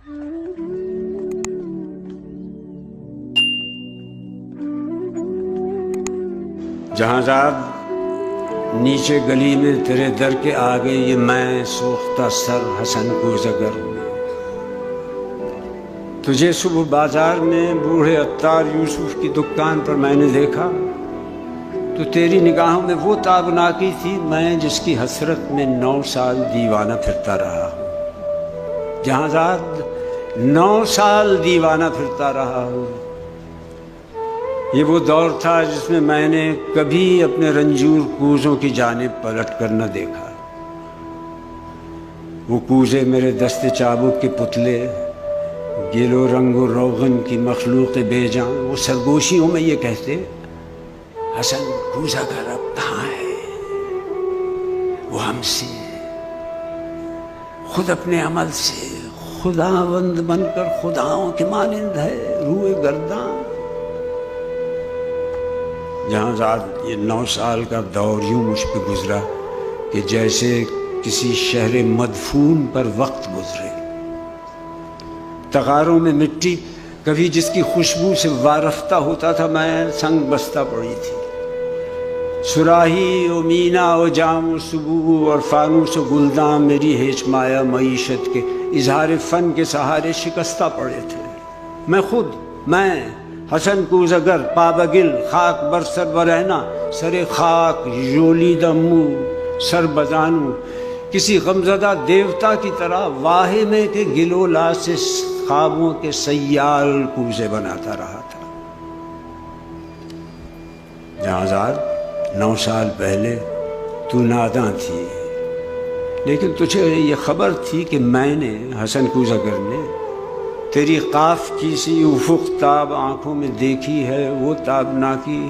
جہاں نیچے گلی میں تیرے در کے آگے یہ میں سوختہ سر حسن کو زگر ہوں. تجھے صبح بازار میں بوڑھے عطار یوسف کی دکان پر میں نے دیکھا تو تیری نگاہوں میں وہ تابناکی تھی میں جس کی حسرت میں 9 سال دیوانہ پھرتا رہا ہوں. جہاں 9 سال دیوانہ پھرتا رہا ہوں. یہ وہ دور تھا جس میں نے کبھی اپنے رنجور کوزوں کی جانب پلٹ کر نہ دیکھا. وہ کوزے میرے دست چابک کے پتلے، گل و رنگ و روغن کی مخلوق بے جان، وہ سرگوشیوں میں یہ کہتے حسن کوزہ کا رب کہاں ہے؟ وہ ہم سے خود اپنے عمل سے خداوند بن کر خداؤں کے مانند ہے روئے گرداں. جہاں یہ 9 سال کا دور یوں مجھ پہ گزرا کہ جیسے کسی شہر مدفون پر وقت گزرے. تغاروں میں مٹی کبھی جس کی خوشبو سے وارفتہ ہوتا تھا میں سنگ بستہ پڑی تھی. سراہی و مینا و جام و سبو اور فانوس و گلداں میری ہیچ مایا معیشت کے اظہار فن کے سہارے شکستہ پڑے تھے. میں خود حسن کوزگر پابگل خاک بر سر برہنا سر خاک ژولیدہ منہ سر بزانو کسی غمزدہ دیوتا کی طرح واہے میں کے گلولا سے خوابوں کے سیال کوزے بناتا رہا تھا. جہاں 9 سال پہلے تو ناداں تھی، لیکن تجھے یہ خبر تھی کہ میں نے حسن کوزگر نے تیری قاف کی سی افق تاب آنکھوں میں دیکھی ہے، وہ تابناکی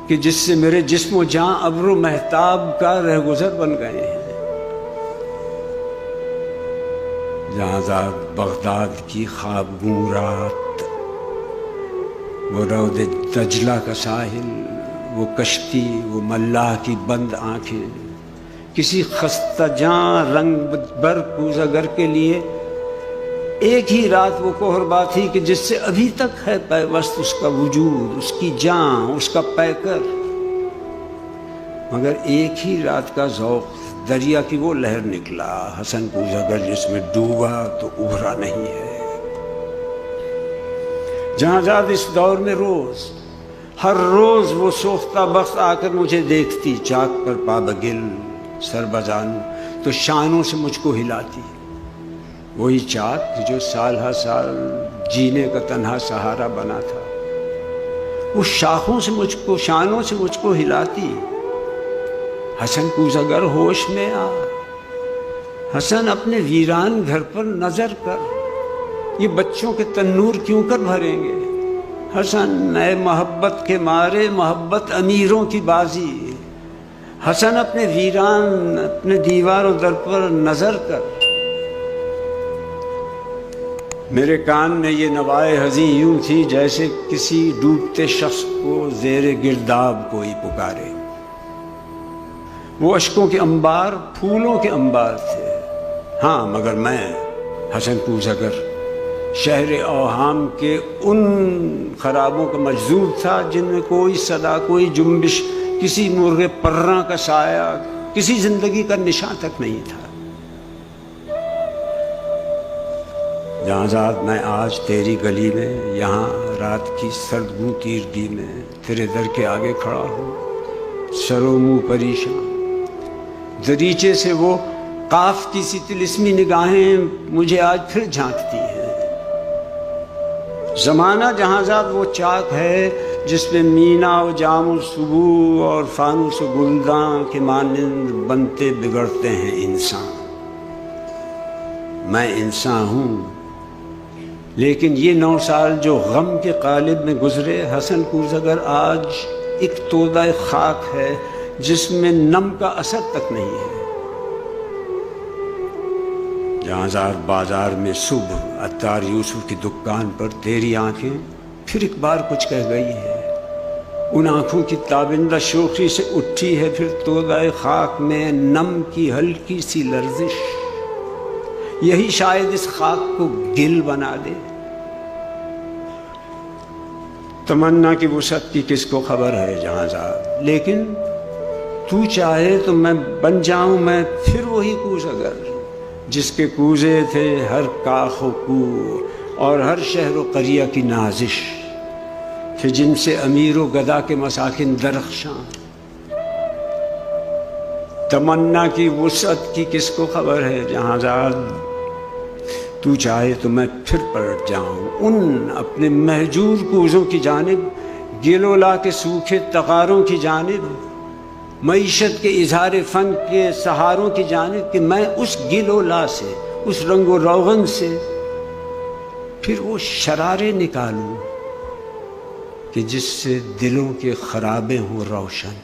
کہ جس سے میرے جسم و جاں ابر و مہتاب کا رہگزر بن گئے ہیں. جہاں بغداد کی خواب گوں رات، وہ رود دجلہ کا ساحل، وہ کشتی، وہ ملاح کی بند آنکھیں، کسی خستہ جاں رنگ بر کوزگر کے لیے ایک ہی رات وہ کہربا تھی کہ جس سے ابھی تک ہے پیوست اس کا وجود، اس کی جان، اس کا پیکر. مگر ایک ہی رات کا ذوق دریا کی وہ لہر نکلا حسن کوزگر جس میں ڈوبا تو ابھرا نہیں ہے. جہاں اس دور میں ہر روز وہ سوختہ بخت آ کر مجھے دیکھتی چاک پر پابگل سر بزانو تو شانوں سے مجھ کو ہلاتی. وہی چاک جو سال ہر سال جینے کا تنہا سہارا بنا تھا، وہ شانوں سے مجھ کو ہلاتی. حسن کوزگر ہوش میں آ، حسن اپنے ویران گھر پر نظر کر، یہ بچوں کے تنور کیوں کر بھریں گے؟ حسن نئے محبت کے مارے محبت امیروں کی بازی. حسن اپنے ویران اپنے دیواروں در پر نظر کر. میرے کان میں یہ نوائے حزیں یوں تھی جیسے کسی ڈوبتے شخص کو زیر گرداب کوئی پکارے. وہ اشکوں کے انبار پھولوں کے انبار تھے. ہاں مگر میں حسن کوزگر شہر اوہام کے ان خرابوں کا مجذوب تھا جن میں کوئی صدا، کوئی جنبش، کسی مرغ پراں کا سایہ، کسی زندگی کا نشان تک نہیں تھا. جہاں میں آج تیری گلی میں، یہاں رات کی سردگوں تیرگی میں تیرے در کے آگے کھڑا ہوں، سر و منہ پریشان. دریچے سے وہ قاف کی سی طلسمی نگاہیں مجھے آج پھر جھانکتی ہیں. زمانہ جہاں وہ چاک ہے جس میں مینا و جام و صبو اور فانوس و گلداں کے مانند بنتے بگڑتے ہیں انسان. میں انسان ہوں، لیکن یہ 9 سال جو غم کے قالب میں گزرے، حسن کوزگر آج ایک تودہ خاک ہے جس میں نم کا اثر تک نہیں ہے. جہاں بازار میں صبح عطار یوسف کی دکان پر تیری آنکھیں پھر ایک بار کچھ کہہ گئی ہے. ان آنکھوں کی تابندہ شوخی سے اٹھی ہے پھر تودہ خاک میں نم کی ہلکی سی لرزش. یہی شاید اس خاک کو گل بنا دے۔ تمنا کی وسعت کی کس کو خبر ہے جہاں زاد، لیکن تو چاہے تو میں بن جاؤں میں پھر وہی کوس اگر، جس کے کوزے تھے ہر کاخ و کو اور ہر شہر و قریہ کی نازش، کہ جن سے امیر و گدا کے مساکن درخشاں۔ تمنا کی وسعت کی کس کو خبر ہے جہاں زاد، تو چاہے تو میں پھر پلٹ جاؤں ان اپنے مہجور کوزوں کی جانب، گلولا کے سوکھے تغاروں کی جانب، معیشت کے اظہار فن کے سہاروں کی جانب، کہ میں اس گلولا سے، اس رنگ و روغن سے پھر وہ شرارے نکالوں کہ جس سے دلوں کے خرابے ہوں روشن۔